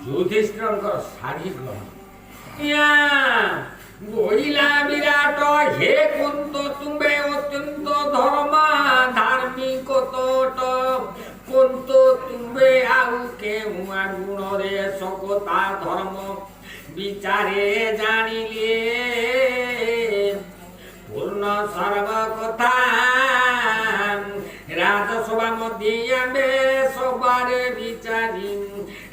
ଯୁଧିଷ୍ଠିରଙ୍କର ଶାଢ଼ୀ ଗ୍ରହଣ ବୋଇଲା ବିରାଟ ହେ କୁନ୍ତ ତୁମ୍ଭେ ଅତ୍ୟନ୍ତ ଧର୍ମା ଧାର୍ମିକ ତଟ କୁନ୍ତ ତୁମ୍ଭେ ଆଉ କେଉଁ ଗୁଣରେ ସକତା ଧର୍ମ বিচারে জানিলে পূর্ণ সর্ব কথা রাজসভা মধ্যে আবে সবারে বিচারি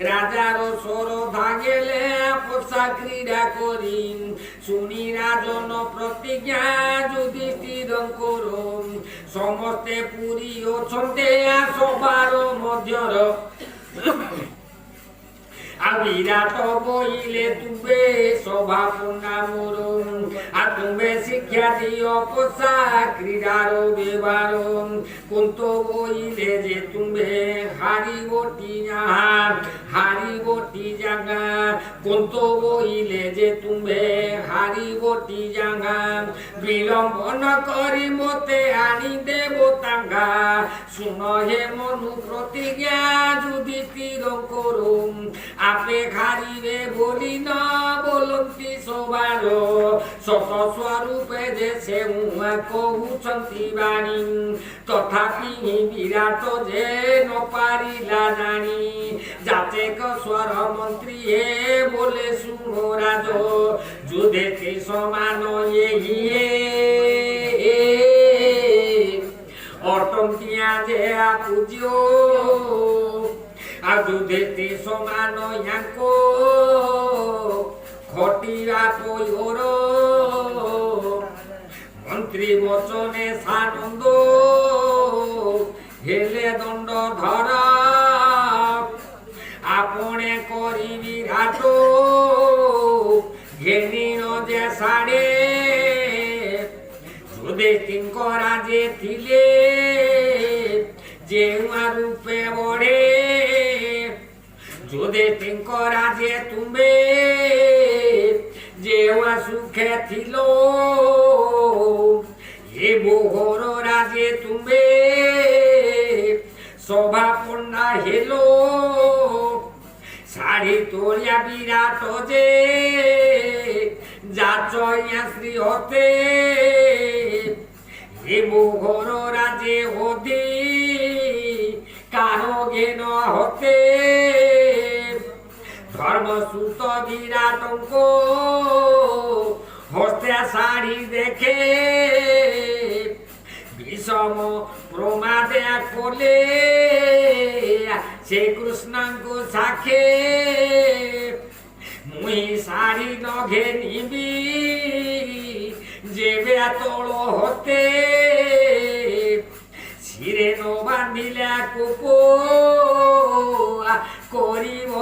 রাজার সরধা গেলে পোষা ক্রীড়া করি শুনি রাজন প্রতিজ্ঞা যুধিষ্ঠিরঙ্কর সমস্তে পুরী অছন্তে সবার মধ্যর বিরাট বইলে তুমে সভা পূর্ণা মোর আর তুমে শিক্ষা দিও পোষা ক্রীড়ার ব্যবহার কুন্ত বইলে যে তুমে হারিবটি জাগা কুন্ত বইলে যে তুমে হারিবটি জাগা বিলম্বন করি মতে আনি দেব তাঙ্গা শুন হে মনু প্রতিজ্ঞা যুধিষ্ঠিরঙ্কর আপে খারিবে বলি ন বলন্তি সবার সত স্বরূপে যে সে কহুছন্তি বাণী তথাপি বিরাট যে ন পারিলা জানি যাচেক স্বর মন্ত্রী হে বলে শুনো রাজ যুধেতে সমান ইয়ে অটন্তিয়া যে পূজ্য যুধেতে সমান ইয়াঙ্কো ঘটিরা পয়োর মন্ত্রী বচনে সানন্দ হেলে দণ্ড ধর আপনে করিবি ঘাট ঘেনির যে সাড়ে যুধিষ্ঠির যে থিলে যে রূপে বড়ে যুধিষ্ঠির যে তুমি যে সুখে থিল হে মোহর রাজে তুমি শোভা পূর্ণা হেল শাড়ি তোলিয়া বিরাট যে যাচয়া শ্রী হতে হে মোহর রাজে হতে কারো জ্ঞান হতে ধর্মসূত বিরাটঙ্ক হস্তে শাড়ি দেখে বিষম প্রমাদে কলে সে কৃষ্ণঙ্ক সাখে মুই শাড়ি নঘে নিবি যেবে তল হতে শিরে ন বাঁধিলে কোপ করিব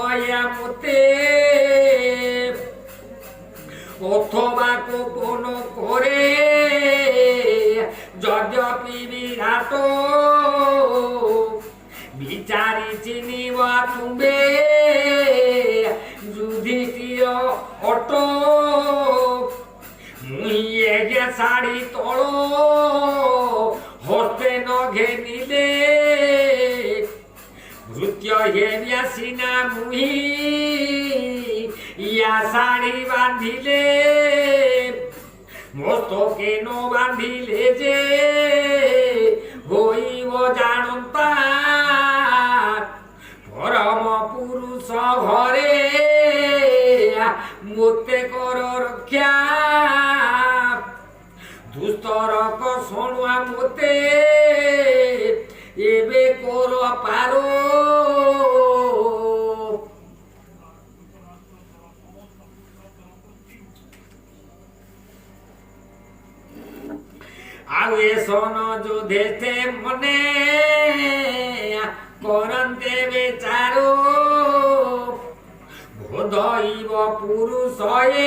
মতে অথবা কোপন করে যদ্যপি বিরাট বিচারি চিনিব তুমে যুধিষ্ঠির অট মুইয়ে গে শাড়ি তল হস্তে নঘে নিলে ভৃত্য হেবিয়া সিনা মুহি ইয়া শাড়ি বাঁধিলে মস্তকে ন বাঁধিলে যে হইব জানন্তা পরম পুরুষ ঘরে মতে কর রক্ষা দুস্তরক শোণুয়া মতে এবে কর পারো ଆଉ ଏ ସନ ଯୁଧେତେ ମନେ କରନ୍ତେ ବେଚାରୋ ବୋଧଇବ ପୁରୁଷ ଏ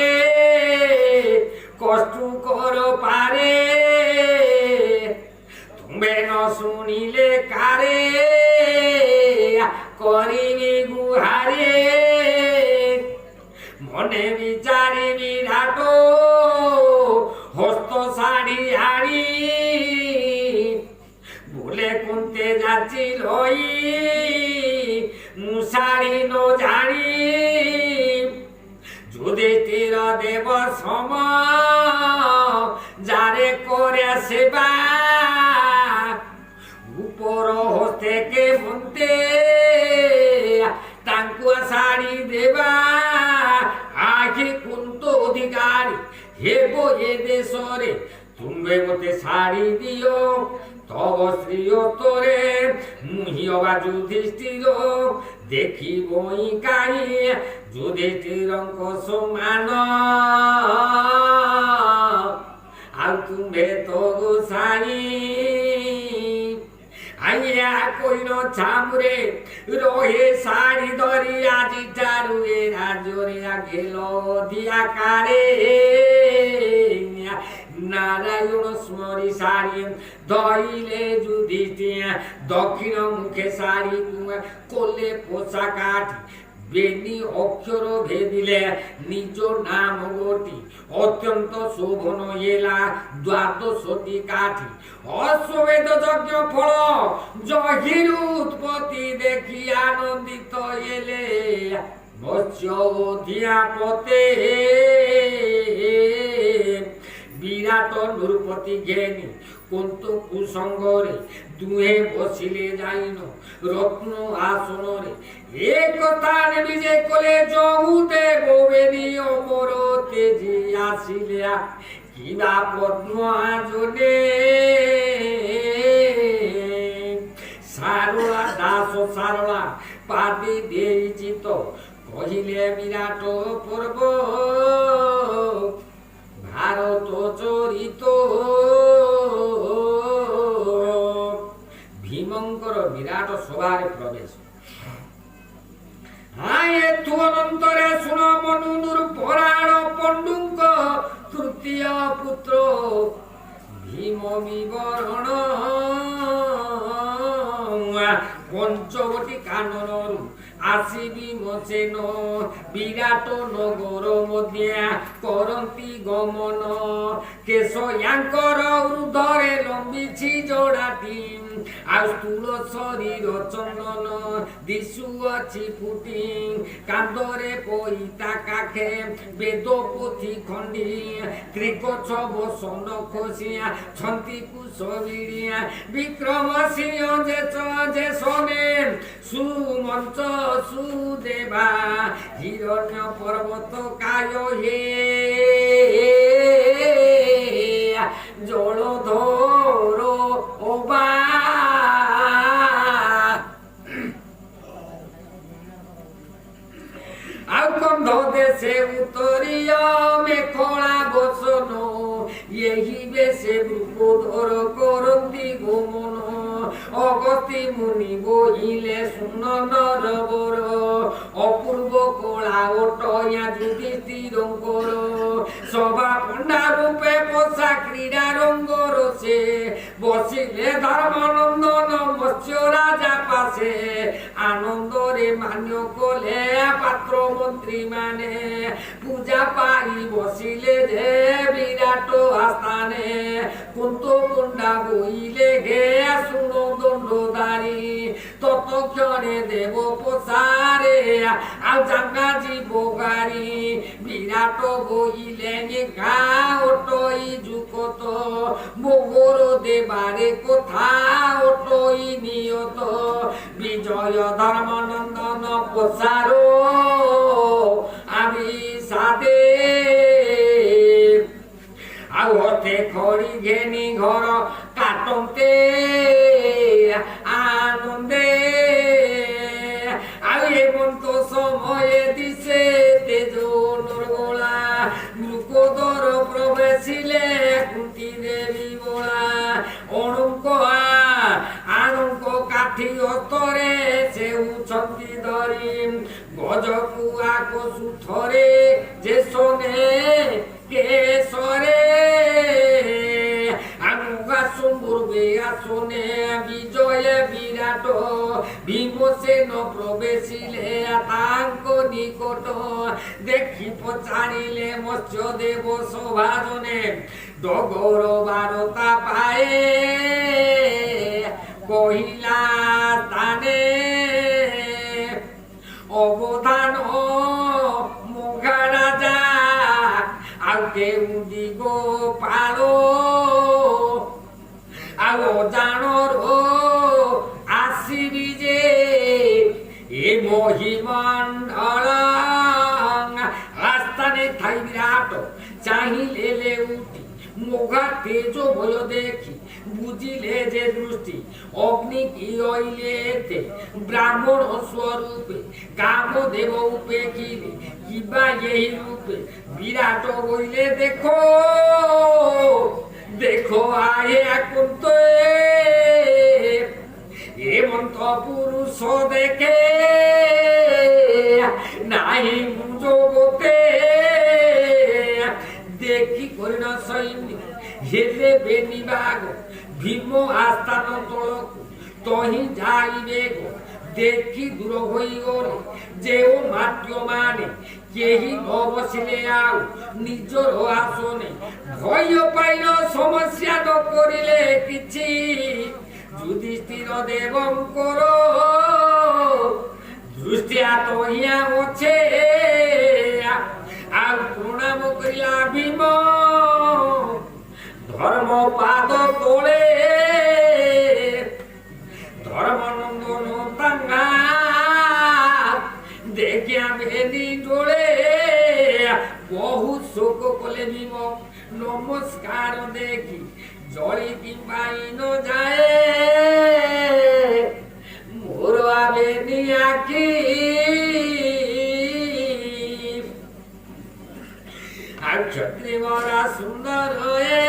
କଷ୍ଟୁ କର ପାରେ ତୁମ୍ଭେ ନ ଶୁଣିଲେ କାରେ କରିବି ଗୁହାରେ মনে বিচারি বিরাট হস্ত শাড়ি আড়ি বলে কুন্তে যাচ্ছি লই মুশারি ন জানি যুধিষ্ঠির দেব সম যারে করে সেবা উপর হস্তেকে মন্তে তাঙ্কু শাড়ি দেবা আখি কুন্ত অধিকারী হেব এ দেশরে তুমে মতে শাড়ি দিও তব শ্রীয়তরে মুহি অবা যুধিষ্ঠির দেখিবই কাহি যুধিষ্ঠিরঙ্ক সমান ଆଉ ତୁମ୍ଭେ ତ ଗୋସାଇ ଆଜ୍ଞା କଇନ ଛାମୁରେ ରହେ ଶାଢ଼ୀ ଧରି ଆଜି ଠାରୁ ଏ ରାଜ୍ୟରେ ଘେଲ ଦିଆକାରେ নারায়ণ স্মরি শাড়ি ধরিলে যুধিষ্ঠির দক্ষিণ মুখে শাড়ি কোলে পোষা কাঠি বেনি অক্ষর ভেদিলে নিজ নাম গোটি অত্যন্ত শোভন এলা দ্বাদশটি কাঠি অশ্বমেধ যজ্ঞ ফল জহির উৎপত্তি দেখি আনন্দিত এলে মৎস্য অধিয়াপতে বিরাট নৃপতি ঘেনি কুন্ত কুসঙ্গরে দুহে বসিলে যাইন রত্ন আসনরে এ কথা বিজে কলে জহুতে গোবেনি অমর তেজি আসিলে কিবা পদ্ম আজনে সারলা দাস সারলা পাদি দেইছি তো কহিলে বিরাট পর্ব ভারত চরিত ভীমঙ্কর বিরাট সভারে প্রবেশ এথু অনন্তরে শুণ মনুর পরাণ পণ্ডুঙ্ক তৃতীয় পুত্র ভীম বিবরণ পঞ্চবটি কানন আসিবি মসেন বিরাট নগর মধ্যে করন্তি গমন কেশ ইয়াঙ্কর উর্ধরে লম্বিছি জোড়াটি ଆଉ ସ୍ଥୂଳ ଶରୀର ଚନ୍ଦନ ଦିଶୁଅଛି ଫୁଟି କାନ୍ଧରେ ପଇତା କାଖେ ବେଦ ପୋଥି ଖଣ୍ଡି ତ୍ରିକୋଛ ବସନ ଖୋସିଆ ଛନ୍ତି କୁଶ ବିଡ଼ିଆ ବିକ୍ରମ ସିଂହ ଯେ ସନେ ସୁମଞ୍ଚ ସୁଦେବା ହିରଣ୍ୟ ପର୍ବତ କାୟ ହେ ଜଳଧର ଅବା ଆଉ କନ୍ଧ ଦେଶେ ଉତ୍ତରୀୟ ମେଖଳା ବସନ ଏହି ବେଶେ ବୃପୋଧର କରନ୍ତି ଗୋମନ অগতি মুনি বহিলে শুন নরবর অপূর্ব কলা ওটয়া যুধিষ্ঠিরঙ্কর সভা পণ্ডা রূপে পোষা ক্রীড়া রঙ্গর সে বসিলে ধর্মনন্দন মৎস্য রাজা পাশে আনন্দরে মান্য কলে পাত্র মন্ত্রী মানে পূজা পাই বসিলে যে বিরাট আস্থানে কুন্ত পণ্ডা বইলে গে শুন দণ্ডদারি ততক্ষণে দেব প্রসারে আর জাঙ্গা জীব গাড়ি বিরাট বইলে গা ওটই যুকত মোগর দেবারে কোথা ওটই নিয়ত বিজয় ধর্মনন্দন প্রসার আমি সাদে ଆଉ ହତେ ଖড়ি ঘেনি ঘর কাটন্তে আনন্দে ଆଉ এমন্ত সময়ে দিছে তেজ নরগোলা মৃকোদর প্রবেশিলে কুন্তি দেবী বলা অণুঙ্ক আনঙ্ক কাঠি অতরে সেউছন্তি ধরি গজকু আকসু থরে যে শোনে কেশরে আমুগা সুম্বুরবে আসনে বিজয়ে বিরাট ভীমসেন প্রবেশিলে তাঙ্ক নিকট দেখি পচারিলে মৎস্যদেব সভাজনে ডগর বারতা পায়ে কহিলা স্থানে অবধান মহারাজা আগে উদিগ পালো আর জানর আসিবি যে এ মহিমণ্ডল রাস্তানে থাই বিরাট চাহিলে উঠি মোঘা তেজ ভয় দেখি বুঝিলে যে দৃষ্টি অগ্নি কি হইলে ব্রাহ্মণ স্বরূপে কামদেব উপেক্ষিলে কিবা এই রূপে বিরাট হইলে দেখো দেখো আয়ে কুন্ত এমন্ত পুরুষ দেখে নাহি জগতে দেখি করিন সৈন্য হেলে বেনিবাগ ভীম আস্থান তলক তহি যাইবে গো দেখি দূর হই গলে যেও মাত্য মানে কেহি ন বসিলে আও নিজর আসনে ভয় পাইল সমস্যা ন করিলে কিছু যুধিষ্ঠির দেবঙ্কর দৃষ্টিয়া তহিয়া অছে আর প্রণাম করিলা ভীম ধর্ম পাদ তোলে ধর্মনন্দন তাঙ্গা দেখিয়া ভেদি তোলে বহু শোক কলে ভীম নমস্কার দেখি জড়ি কিংবা ইন যায় মোর আবেনি আখি আর ক্ষত্রিয়রা সুন্দর হয়ে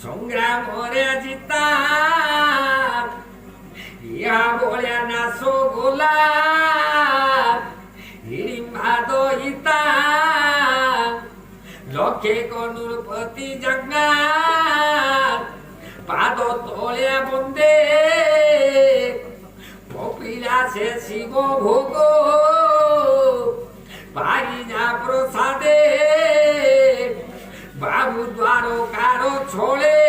সংগ্রামরে জিতা ইয়া বলে নাশ গোলা হিড়িম্বাদ ইতা লক্ষে কনুরপতি জগন্নাথ পাদ তলে বন্দে কপিলা সে শিব ভোগ পাইনা প্রসাদে বাবু দ্বারকার ছড়ে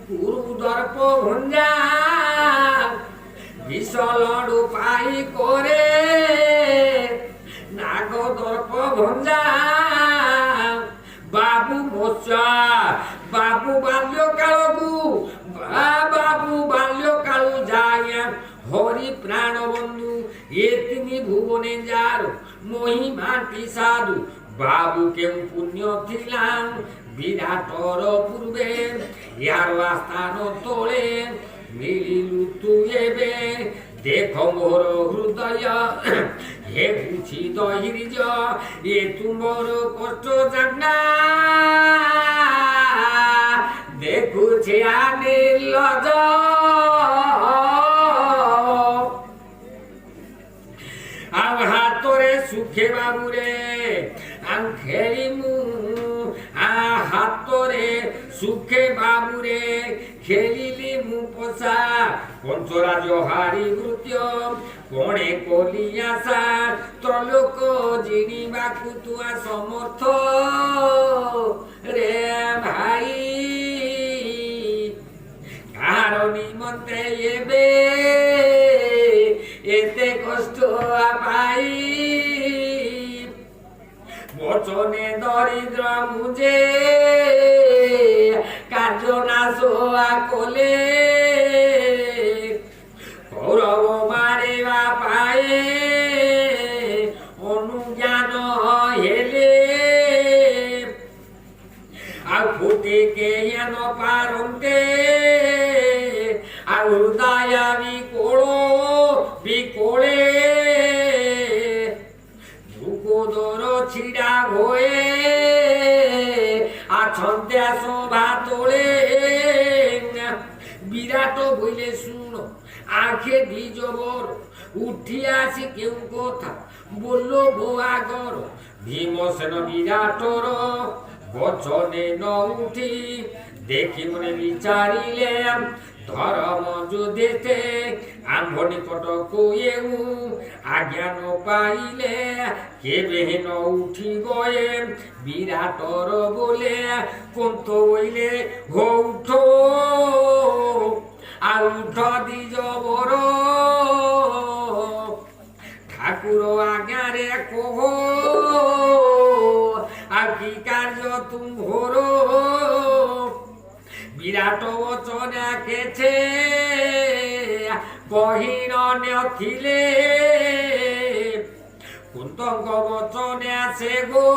গুরু দর্প ভঞ্জা বিশলডু পাই করে নাগ দর্প ভঞ্জা বাবু মৎস্যা বাবু বাল্যকালকু বাবু বাল্যকালু যায় হরি প্রাণ বন্ধু এ তিনি ভুবনে যার মহিমাটি সাধু বাবু কেউ পুণ্য ছিলাম বিরাটর পূর্বে ইয়ার আস্থান তোলে মিলিলু তুই এবে দেখো মোর হৃদয় হে বুঝি দহির্য এ তুমর কষ্ট জাগনা দেখুছে আনিলজ আর হাতরে সুখে বাবুরে আম খেলিমু হাতরে সুখে বাবুরে খেলিলি মু পোষা পঞ্চরাজ হারি নৃত্য কোণে কলি আশা ত্রলোক জিনিବାକୁ তুয়া সমর্থ রে ভাই কাହାର নিমন্তে এবে এতে কষ্ট পাই বচনে দরিদ্র মুজে কার্য নাশ কলে কৌরব মারিবা পায়ে অনুজ্ঞান হেলে আর ফুটে কে ন পারন্তে আর হৃদয় বিকোলে ভূগোদর ছিড়া হয়ে আছন্তে শোভা তোলে বিরাট বইলে শুন আখে দ্বিজ বড় উঠি আসি কেউ কথা বলল ভোয়াগর ভীমসেন বিরাটর বচনে ন উঠি দেখি মনে বিচারিলে ধর্ম যুদ্ধে আম্ভ নিকটকু এউ আজ্ঞা ন পাইলে কেবে ন উঠিব বিরাটর বলে কোন্ত হইলে উঠ আর উঠ দিজ বর ঠাকুর আজ্ঞারে কহ আর কি কার্য তুমর বিরাট বচন কেছে কহিন নথিলে কুন্তঙ্গ বচনে আসে গো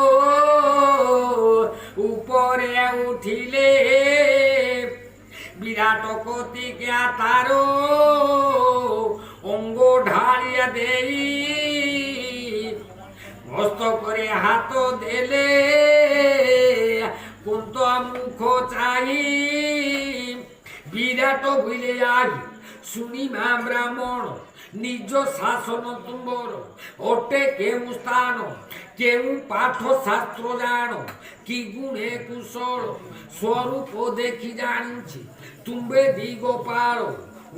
উপরে উঠিলে বিরাট কতিকা তার অঙ্গ ঢালিয়া দেই মস্ত করে হাত দেলে কুন্ত মুখ চাই বিরাট হইলে আই শুনিমা ব্রাহ্মণ নিজ শাসন তুম্বর ওটে কেউ স্থান কেউ পাঠ শাস্ত্র জাণ কি গুণে কুশল স্বরূপ দেখি জানিছি তুম্বে দিগোপাল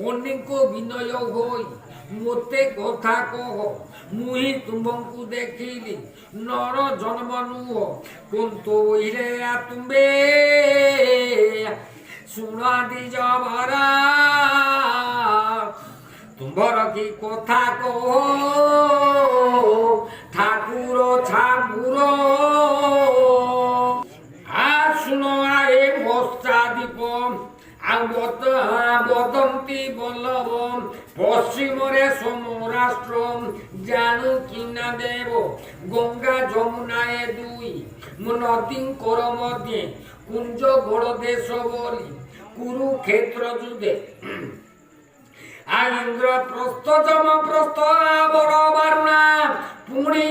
অনেক বিনয় হই মতে কথা কহ মুহি তুম্বଙ୍କୁ ଦେଖିଲି নর জন্ম নুহ কুন্ত হইলে তুম্বে শুনা দিজ ভরা তুম্বর কি কথা কহ ঠাকুর ছামুর আর শুনো আয়ে পশ্চাদীপ বদন্তি বল্লভ পশ্চিমরে সমরাষ্ট্র জানু কিনা দেব গঙ্গা যমুনায় দুই নদীঙ্কর মধ্যে কুঞ্জ গড় দেশ বলি কুরুক্ষেত্র যুদ্ধে আর ইন্দ্রপ্রস্থ যমপ্রস্থ বড় বারুণা পুণি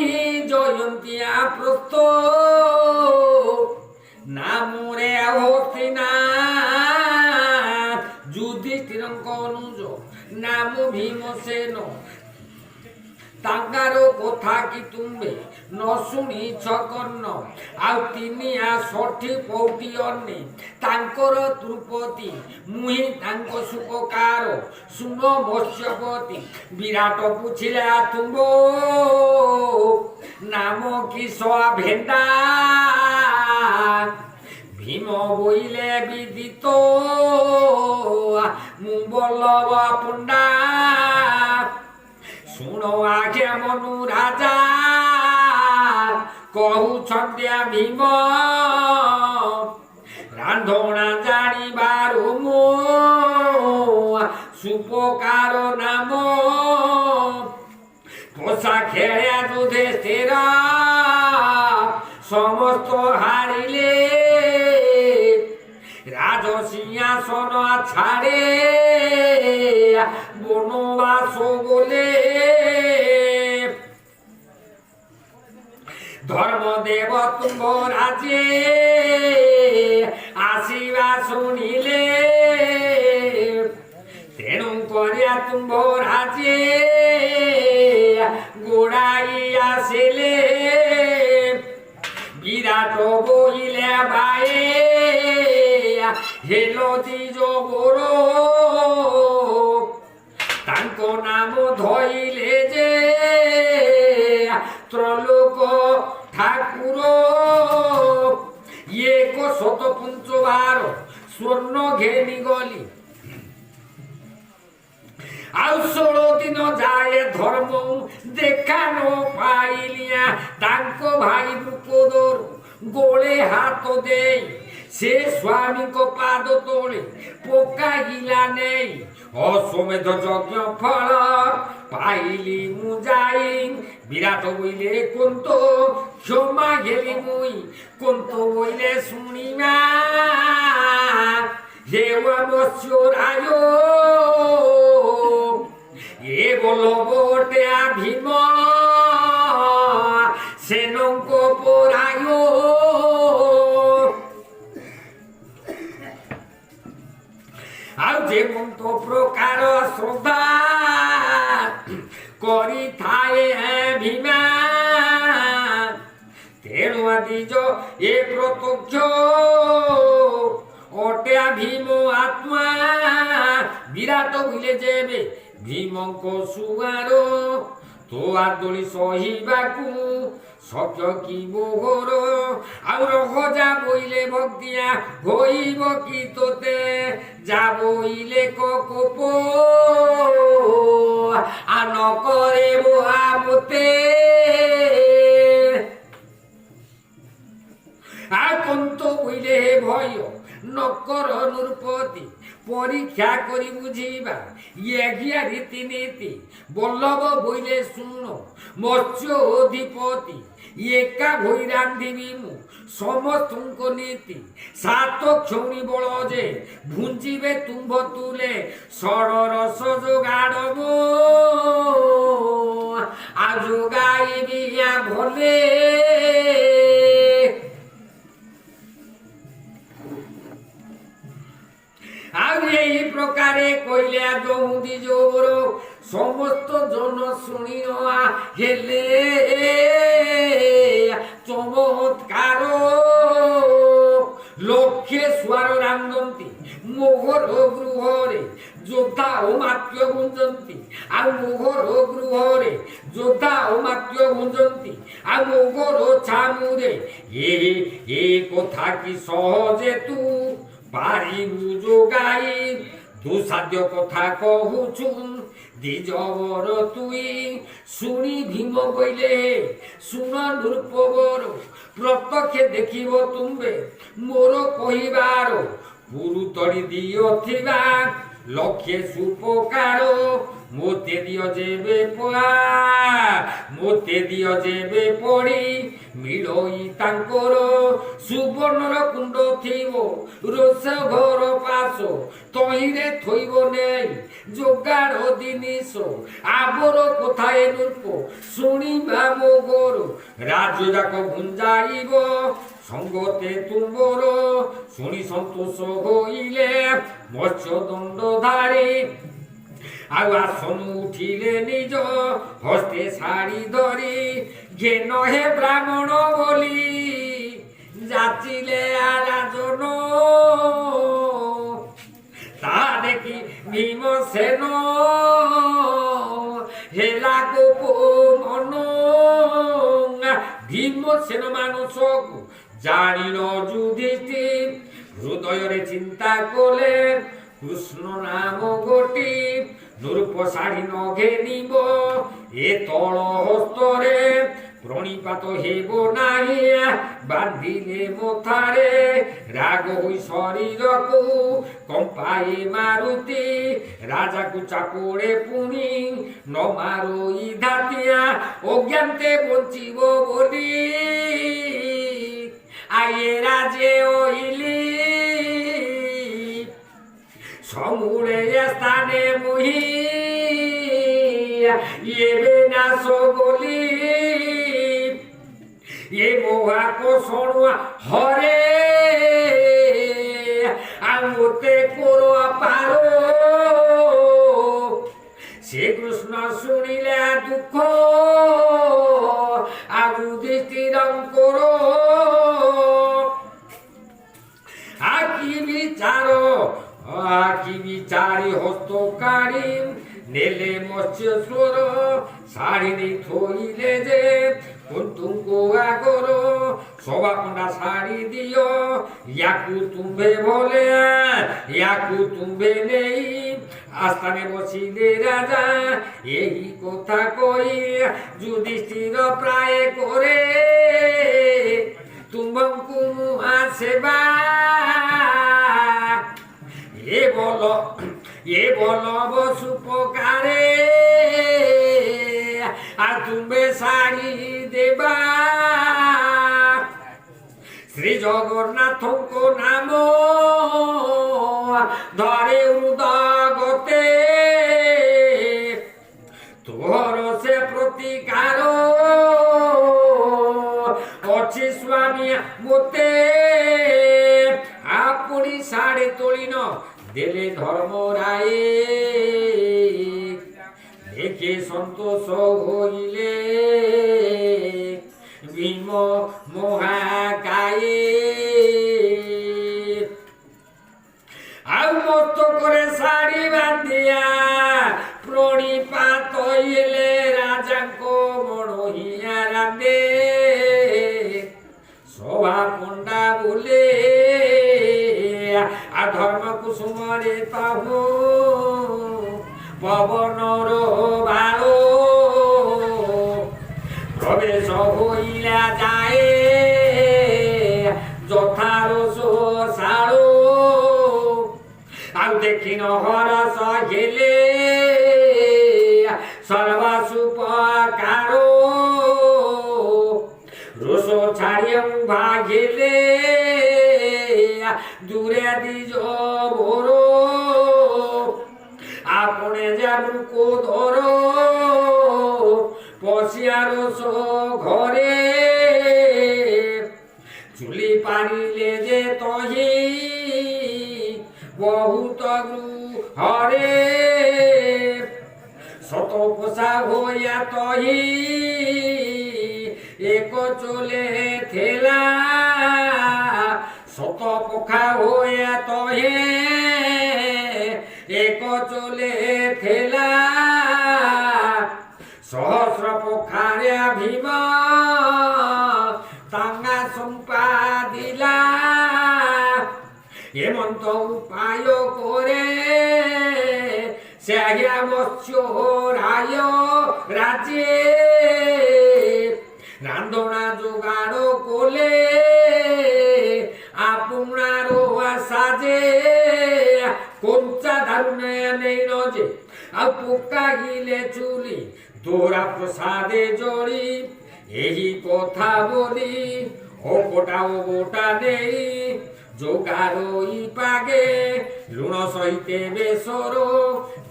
জয়ন্তিয়া প্রস্থ নামরে অবস্থিনা যুধিষ্ঠিরଙ୍କ অনুজ নাম ভীমসেন তাঙ্গার কথা কি তুমে ন শুনিছ কর্ণ ଆଉ ତିନିଆ ଷଠି ପୌଟି ଅନ୍ନେ ତାଙ୍କର ତ୍ରୁପତି ମୁହିଁ ତାଙ୍କ ସୁପକାର ଶୁଣ ମତ୍ସ୍ୟପତି ବିରାଟ ପୁଛିଲା ତୁମ୍ବ ନାମ କିସ ଭେଣ୍ଡା ভীম বইলে বিদিত মু বল্লভ পণ্ডা শুণ আগে মনু রাজা কহুছন্তি ভীম রান্ধনা জানিবার মো সুপকার নাম পোষা খেয়া যুধিষ্ঠির সমস্ত হারিলে রাজসিংহাসন ছাড়ে বনবাস বলে ধর্মদেব তুম্ভ রাজে আসিবা শুনিলে তেণু করিয়া তুম্ভ রাজে গোড়াই আসিলে বিরাট বহিলে বায়ে হেলো দিজ বড় তাঙ্ক নাম ধইলে যে ত্রলোক ঠাকুর এক শত পঞ্চবার স্বর্ণ ঘেনি গলি ଆଉ 16 ଦିନ ଯାଏ ଧର୍ମ ଦେଖାনো ପାଇଲିଆ ତାଙ୍କ ଭାଇ ଦ୍ରୁପଦରୁ ଗୋଳେ ହାତ ଦେଇ ସେ ସ୍ୱାମୀଙ୍କ ପାଦ ତଳେ ପକାଇଲା ନେଇ ଅଶ୍ୱମେଧ ଯଜ୍ଞ ଫଳ ପାଇଲି ମୁଁ ଯାଇ ବିରାଟ ବୋଇଲେ କୁନ୍ତ କ୍ଷମା ଘେଲି ମୁଇ କୁନ୍ତ ବୋଇଲେ ଶୁଣିମା ହେୱା ମତ୍ସ୍ୟରାୟ এ বলবটে ভীম সেনঙ্ক পরায় ଆଉ ଯେମନ୍ତ ପ୍ରକାର ଶ୍ରଦ୍ଧା କରିଥାଏ ଭୀମା ତେଣୁ ଆଦିଜ ଏ ପ୍ରତ୍ୟକ୍ଷ অটে ভীম আত্মা বিরাট হইলে যেবে ভীমଙ୍କ সুগার তো আদলি সহিবাকু সখ্য কি মোহর আউ রহজা বইলে ভক্তিয়া হইব কি তোতে যা বইলে কোপ আর নকরে বোহা মতে আর কন্ত বইলে ভয় নকর নৃপতি পরীক্ষা করি বুঝিবা ইয়া রীতিনীতি বল্লভ বইলে শুণ মৎস্য অধিপতি একা ভই রান্ধিবি মু সমস্ত নীতি সাত ক্ষৌণী বল যে ভুঞ্জিবে তুম্ভ তুলে ষড় রস যোগাড়ব আ যোগাইবি ভলে আর এই প্রকারে কইলে দৌদি জোর সমস্ত জন শুনিয়া হেলে চমৎকার লক্ষ্যে স্বর রান্ধন্তি মোহর গৃহরে যোদ্ধা ও মাত্য গুঞ্জন্তি আর মোহর গৃহরে যোদ্ধা ও মাত্য গুঞ্জন্তি আর মোহর ছামুরে এ কথা কি সহজে তু পারিবু যোগাই দুঃসাধ্য কথা কহুছু দ্বিজবর তুই শুনি ভীম কইলে শুন নৃপবর প্রত্যক্ষে দেখিব তুম্বে মোর কহিবার গুরুতরি দিও থিবা লক্ষ্যে সুপকার মোতে দিও যেবে মোতে দিও যেবে পড়ি মিলই তাঙ্কর সুবর্ণর কুণ্ড থিব রোষ ঘর পাশ তহিরে থইব নেই যোগাড় জিনিস আবর কোথায় নৃপ শুনিবা মোগর রাজ্য যাক ভুঞ্জাইব সঙ্গতে তুম্বর শুনি সন্তোষ হইলে মৎস্য দণ্ডধারী আর আসন উঠিলে নিজ হস্তে শাড়ি ধরি যে নহে ব্রাহ্মণ বলি যাচিলে রাজন তা দেখি ভীমসেন হেলা গোপ মন ভীমসেন মানুষকু জানিল যুধিষ্ঠির হৃদୟରେ চিন্তা কলে কৃষ্ণ নাম গোটি নৃপ শাড়ি নঘে নিব এ তল হস্তরে প্রণিপাত হেব নাহি বান্ধিলে মথারে রাগ হই শরীরকু কম্পায়ে মারুতি রাজাকু চাপড়ে পুনি ন মারই ধাতিয়া অজ্ঞানতে বঞ্চিব বলি আয়ে রাজে ওইলি সমূলে স্থানে মুহি এবে নাশ বলি এ মোহা কোষণ হরে আমতে করো পারো শ্রীকৃষ্ণ শুনিলে দুঃখ আগু দৃষ্টিরং করো আকি বিচারি হস্তকারী নেলে মৎস্যস্বর শাড়ি থইলে যে কুন্তুঙ্কু আগর সবা কোনা শাড়ি দিও ইয়াকু তুম্বে বলে ইয়াকু তুম্বে নেই আস্থানে বসিলে রাজা এই কথা কই যুধিষ্ঠির প্রায় করে তুম্বঙ্কু আসেবা এ বল বসুপকারে আর তুমি শাড়ি দেবা শ্রী জগন্নাথঙ্ক নাম ধরে উদগতে তোর সে প্রতিকার অছি স্বামী মতে আপনি শাড়ি তোলিন দেলে ধর্ম রায়ে দেখে সন্তোষ হইলে ভীম মহাকায়ে କହିଲେ ରାଜାଙ୍କ ମଣୋହିଆ ରାନ୍ଦେ ସଭା ପଣ୍ଡା ବୋଲେ ଧର୍ମ କୁସୁମରେ ତାହୁ ପବନର ବାଳ ପ୍ରବେଶ ହୋଇଲା ଯାଏ ଯଥାର ଶାଳ ଆଉ ଦେଖି ହରସ ହେଲେ ସର୍ବାସୁପକାର ରୋଷ ଛାଡ଼ି ଭାଗିଲେ দূরে দিজ ভোর আপনে যাবু কোধর পশিয়ার ঘরে চুলি পারিলে যে তহি বহুত গৃহরে শত পোষা হইয়া তহি এক চলে থেলা শত পোখা হইয়া তহে এক চলে থেলা সহস্র পোখারে ভীম তাঙ্গা সম্পাদিলা হেমন্ত উপায় করে সে মৎস্য রায় রাজে রান্ধনা জোগাড় কোলে আপনার সাজে কঞ্চা ধারণে নেই নজে আর পোকা গিলে চুলি দোরা প্রসাদে জড়ি এই কথা বলি ও গোটা নেই যোগারই পাগে লুণ সহিতে বেসর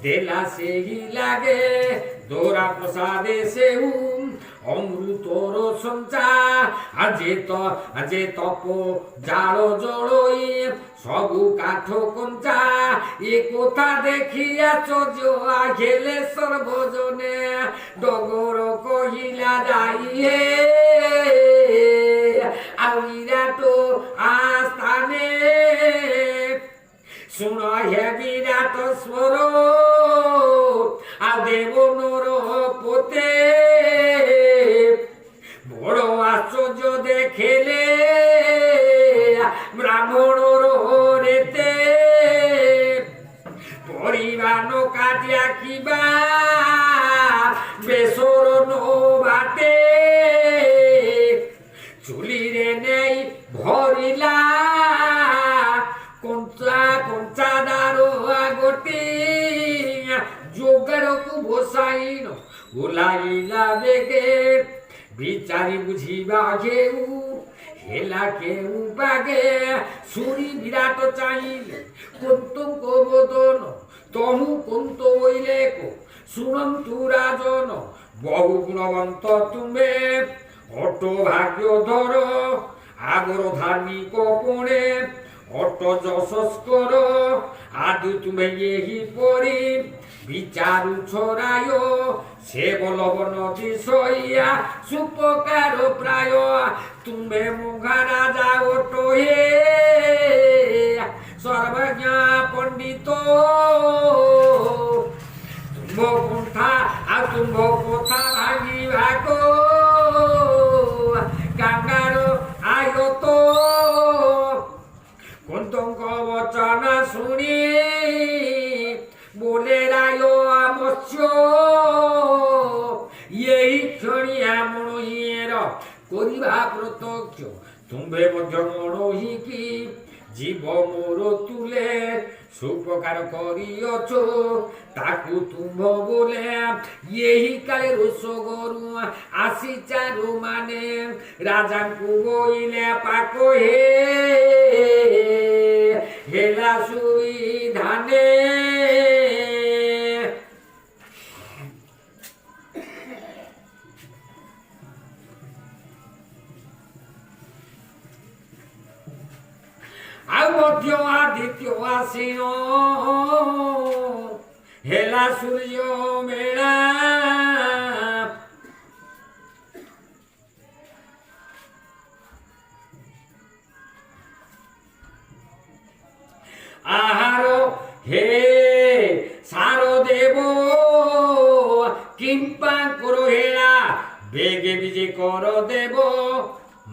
দেলা সেই লাগে দোরা প্রসাদে সেউ অমৃতর সঞ্চা আজে তপ জাল জড়ই সবু কাঠ কঞ্চা এ কথা দেখিয়াছ গেলে সর্বজনে ডগর কহিলা যাইয়ে আউরাট আস্থানে শুন হে বিরাট স্বর দেবনর পোতে বড় আশ্চর্য দেখেলে ব্রাহ্মণর রেতে পরিবান কাটিয়া কিবা বেসর বাটে চুলিরে নেই ভরিলা কঞ্চা দারো গোটি যোগাড়କୁ বসাইন ওলাইলা বেগে বিচারি বুঝিবা ঘেউ হেলা কেউ বাগে শুনি বিরাট চাইলে কন্তঙ্ক বদন তহু কন্ত হইলে শুনন্তু রাজন বহু গুণবন্ত তুমে অট ভাগ্য ধর আগর ধার্মিক কোণে অট যশস্কর আদু তুমি এই পরি বিচারু ছড়ায় সে বলবন বিষয়া সুপকার প্রায় তুমি মুঘা রাজা ওটো হে সর্বজ্ঞ পণ্ডিত তুম্ভ পন্থা আর তুম্ভ কথা ভাঙিবাক গাঙ্গার আগত কন্তঙ্ক বচন শুনি বলে রায় মৎস্য এই ক্ষণিয়া মনোহিয়ের করিবা প্রত্যক্ষ তুম্ভে মধ্য মনোহিকি জীব মোর তুলে সুপকার করিয়ছ তাকু তুম্ভ বলে এই কালে রোষ গরু আসি চারু মানে রাজাঙ্কু বইলে পাক হে হেলা সুই ধানে ଆଉ ମଧ୍ୟ ଆଦିତ୍ୟ ଆସିନ ହେଲା ସୂର୍ଯ୍ୟ ମେଳା আহার হে সার দেব কিম্পা করো হেলা বেগে বিজে কর দেব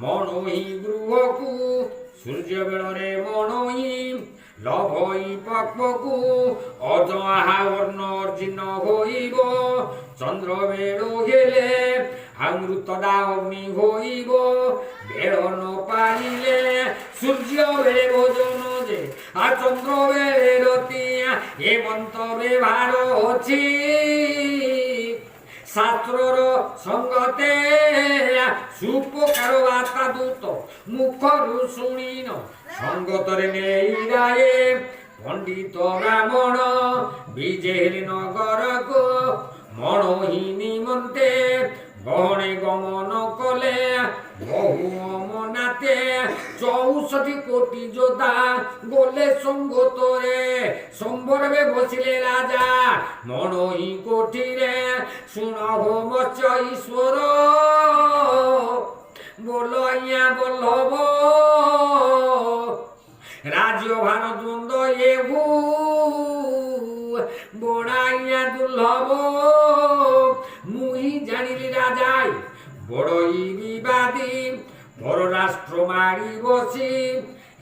মনহি গৃহকু সূর্য বেଳରେ মনহি লভই পক্বকু অজহা বর্ণ অর্জিন হইব চন্দ্র বেଳ হেলে অমৃতদা অগ্নি হইব বেଳ ন পাইলে সূর্য বেড়ে ভোজন যে আর চন্দ্র বেড়ে রতিয়া এ মন্তব্যে ভার ଅଛି শাস্ত্রর সঙ্গতে সুপকার বার্তা দূত মুখরু শুনিন সঙ্গতরে নেই রায়ে পণ্ডিত ব্রাহ্মণ বিজেলি নগরক মনহি নিমন্তে গহনে গমন কলে বহু অমনাতে 64 কোটি যোদ্ধা গলে সঙ্গতরে সম্বরবে বসিলে রাজা মনহি কোঠিরে শুনব মৎস্য ঈশ্বর বলইয়া বল্লভ রাজ্য ভার দ্বন্দ্ব এহু বড়াইয়া দুর্লভ মুই জানিলি রাজাই বড়ই বিবাদী বড় রাষ্ট্র মারি বসি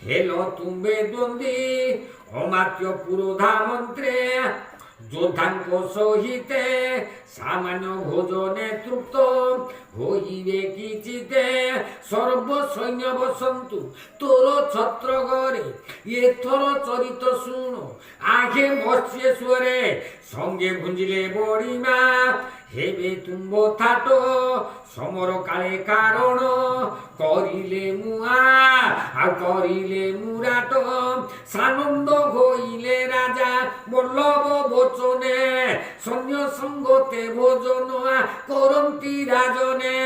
হেল তুম্বে দ্বন্দ্বী অমাত্য পুরোধা মন্ত্রে যোদ্ধাঙ্ক সহিতে সামান্য ভোজনে তৃপ্ত হইবে কিচিতে সর্ব সৈন্য বসন্তু তোর ছত্র ঘরে এথর চরিত শুণ আগে মৎস্যেশ্বরে সঙ্গে ভুঞ্জিলে বড়িমা হেবে তুম্ব থাট সমর কালে কারণ করিলে মুয়া আর করিলে মুরাট সানন্দ হইলে রাজা বল্লভ বচনে সৈন্য সঙ্গতে ভোজন করন্তি রাজনে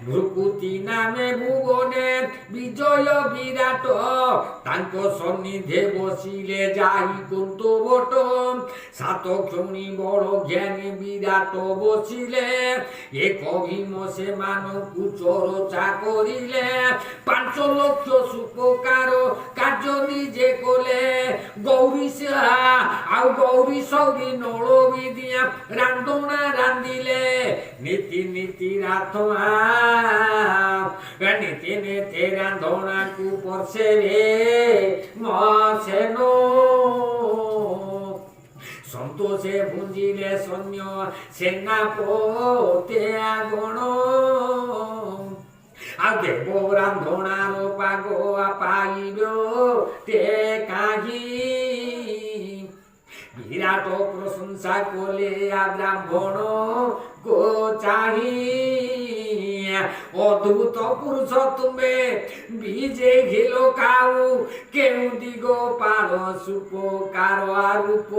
ভ্রুকুতি নামে ভুবনে বিজয় বিরাট তাঙ্ক সন্নিধে বসিলে যাই কুন্ত বট সাত ক্ষণি বড় জ্ঞানী বিরাট বসিলে এক ভীম সে মানকু চর্চা করিলে 5 লক্ষ সুপকার কার্য নিজে কলে গৌরী ଆଉ ଗୌରୀ ସୌରୀ ନଳ ବିଦିଆ ରାନ୍ଧଣା ରାନ୍ଧିଲେ ନୀତି ନୀତି ରାଧଣା ନୀତି ନୀତି ରାନ୍ଧଣାକୁ ପରସେରେ ମସେନ ସନ୍ତୋଷେ ଭୁଞ୍ଜିଲେ ସୈନ୍ୟ ସେନାପତି ଗଣ ଆଉ ଦେବ ରାନ୍ଧଣାର ପାଗ ପାଇବ ତେ କାହିଁ বিরাট প্রশংসা করলে ব্রাহ্মণ গো চাহি অদ্ভুত পুরুষ তুমি বিজে ঘিল কাউ কেউ দিগ পার সুপকার রূপ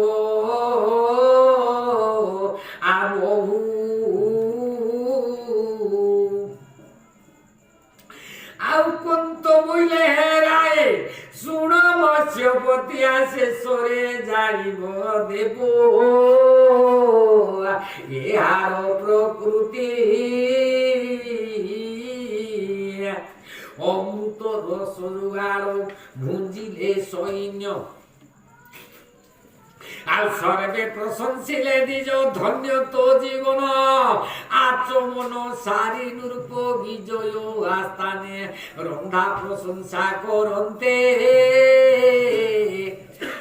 আর বহু ଆଉ କୁନ୍ତ ବୋଇଲେ ହେରାଏ ଶୁଣ ମତ୍ସ୍ୟପତି ଶେଷରେ ଜାଣିବ ଦେବ ଏହାର ପ୍ରକୃତି ଅମୃତ ରସରୁ ଆଳ ଭୁଞ୍ଜିଲେ ସୈନ୍ୟ ଆଉ সর্বে প্রশংসিলে দিজ ধন্য তো জীবন আচমন সারি নূপ বিজয় আস্থানে রন্ধা প্রশংসা করন্তে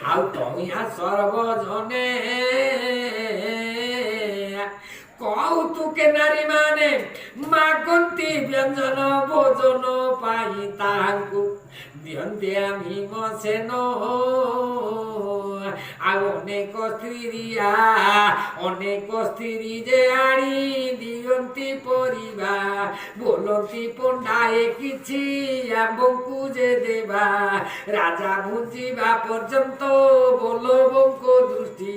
ଆଉ ତମିଆ ସର୍ବଜନେ କୌତୁକେ ନାରୀ ମାନେ ମାଗନ୍ତି ବ୍ୟଞ୍ଜନ ଭୋଜନ ପାଇଁ ତାହାଙ୍କୁ ଦିଅନ୍ତି ଭୀମସେନ ଆଉ ଅନେକ ସ୍ତ୍ରୀ ଯେ ଆଣି ଦିଅନ୍ତି ପରିବା ବୋଲନ୍ତି ପଣ୍ଡାଏ କିଛି ଆମ୍ଭଙ୍କୁ ଯେ ଦେବା ରାଜା ଭୁଞ୍ଜିବା ପର୍ଯ୍ୟନ୍ତ ବୋଲବଙ୍କ ଦୃଷ୍ଟି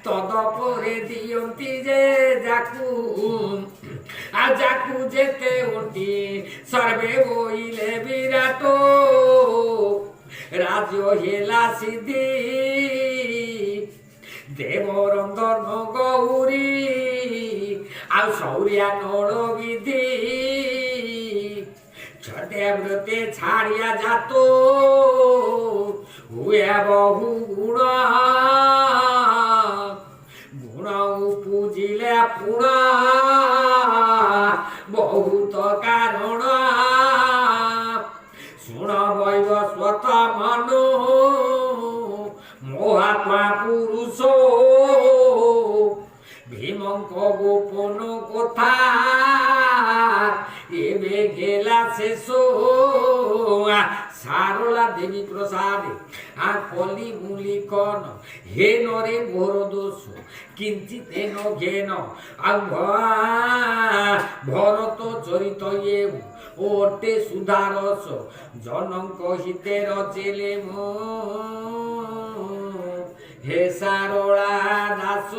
ତଦପରେ ଦିଅନ୍ତି ଯେ ଯାକୁ ଯେତେ ଓଟି ସର୍ବେ ବୋଇଲେ ବିରାଟ ରାଜ୍ୟ ହେଲା ସିଦ୍ଧି ଦେବରନ୍ଧନ ଗୌରୀ ଆଉ ସୌରିଆ ନଳ ବିଧି ଛଦେବ୍ରତେ ଛାଡ଼ିଆ ଜାତ ହୁଏ ବହୁ ଗୁଣ পুণ বহুত কারণ শুণ বৈবস্বত মনো মহাত্মা পুরুষ ভীমঙ্ক গোপন কথা এবে গেলা শেষ সারলা দেবী প্রসাদে আর কলি মুলি কন হে নরে ঘোর দোষ কিঞ্চিত হেন ঘেন আর ভরত চরিত ওটে সুধারস জনঙ্ক হিতের চেলে মো হে সারলা দাস